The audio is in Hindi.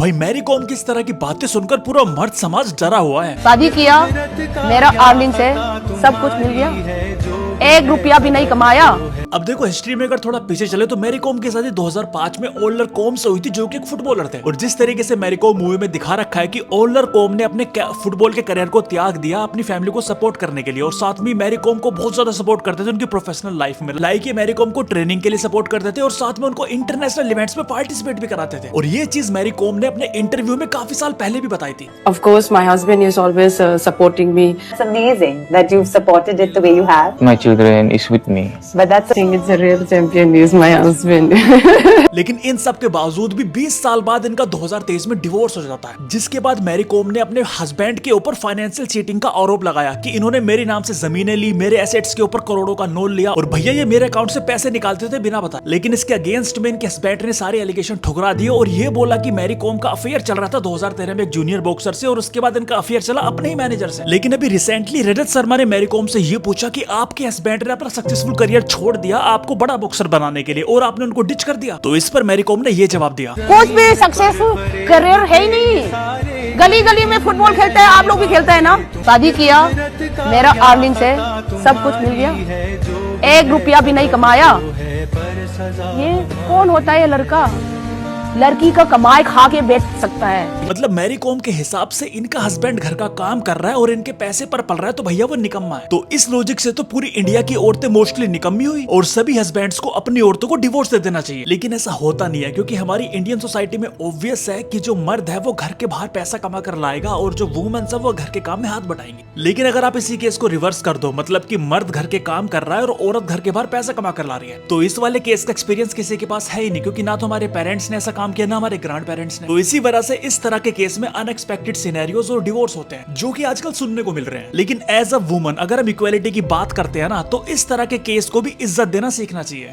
भाई मैरी कॉम की इस तरह की बातें सुनकर पूरा मर्द समाज डरा हुआ है। शादी किया, मेरा अर्निंग से सब कुछ मिल गया, 1 रुपया भी नहीं कमाया। अब देखो हिस्ट्री में अगर थोड़ा पीछे चले तो मैरी कॉम की शादी 2005 में ओलिवर कॉम से हुई थी, जो कि एक फुटबॉलर थे। और जिस तरीके से मैरी कॉम मूवी में दिखा रखा है कि ओलिवर कॉम ने अपने फुटबॉल के करियर को त्याग दिया अपनी फैमिली को सपोर्ट करने के लिए, और साथ में मैरी कॉम को बहुत ज्यादा सपोर्ट करते थे उनकी प्रोफेशनल लाइफ में। लाइक ये मैरी कॉम को ट्रेनिंग के लिए सपोर्ट करते थे और साथ में उनको इंटरनेशनल इवेंट्स में पार्टिसिपेट भी कराते थे। और ये चीज मैरी कॉम ने अपने इंटरव्यू में काफी साल पहले भी बताई थी। Of course, my husband is always supporting me. It's amazing that you've supported it the way you have. My children is with me. But that's I think it's a real champion is my husband. लेकिन इन सब के बावजूद भी 20 साल बाद इनका 2023 में डिवोर्स हो जाता है, जिसके बाद मैरी कॉम ने अपने हस्बैंड के ऊपर फाइनेंशियल चीटिंग का आरोप लगाया कि इन्होंने मेरे नाम से जमीनें ली, मेरे एसेट्स के ऊपर करोड़ों का लोन लिया और भैया ये मेरे अकाउंट से पैसे निकालते थे बिना बताए। लेकिन इसके अगेंस्ट में इनके हस्बैंड ने सारे एलिगेशन ठुकरा दिए और ये बोला कि मैरी कॉम का अफेयर चल रहा था 2013 में एक जूनियर बॉक्सर से, और उसके बाद इनका अफेयर चला अपने ही मैनेजर से। लेकिन अभी रिसेंटली रजत शर्मा ने मैरी कॉम से ये पूछा कि आपके हस्बैंड ने अपना सक्सेसफुल करियर छोड़ दिया आपको बड़ा बॉक्सर बनाने के लिए और आपने उनको डिच कर दिया। तो इस पर मैरी कॉम ने ये जवाब दिया, कुछ भी सक्सेसफुल करियर है ही नहीं, गली गली में फुटबॉल खेलते हैं, आप लोग भी खेलते हैं ना। शादी किया, मेरा अर्निंग से सब कुछ मिल गया, 1 रुपया भी नहीं कमाया। ये कौन होता है ये लड़का? लड़की का कमाई खा के बेच सकता है। मतलब मैरी कॉम के हिसाब से इनका हस्बैंड घर का काम कर रहा है और इनके पैसे पर पल रहा है, तो भैया वो निकम्मा है। तो इस लॉजिक से तो पूरी इंडिया की औरतें मोस्टली निकम्मी हुई और सभी हस्बैंड्स को अपनी औरतों को डिवोर्स दे देना चाहिए। लेकिन ऐसा होता नहीं है, क्योंकि हमारी इंडियन सोसाइटी में ऑब्वियस है कि जो मर्द है वो घर के बाहर पैसा कमा कर लाएगा और जो वुमेन है वो घर के काम में हाथ बटाएंगे। लेकिन अगर आप इसी केस को रिवर्स कर दो, मतलब कि मर्द घर के काम कर रहा है और औरत घर के बाहर पैसा कमा कर ला रही है, तो इस वाले केस का एक्सपीरियंस किसी के पास है ही नहीं, क्योंकि ना तो हमारे पेरेंट्स ने ऐसा काम किया ना हमारे ग्रैंड पेरेंट्स ने। तो इसी वजह से इस तरह के केस में अनएक्सपेक्टेड सिनेरियोज और डिवोर्स होते हैं, जो कि आजकल सुनने को मिल रहे हैं। लेकिन एज अ वुमन अगर हम इक्वालिटी की बात करते हैं ना, तो इस तरह के केस को भी इज्जत देना सीखना चाहिए।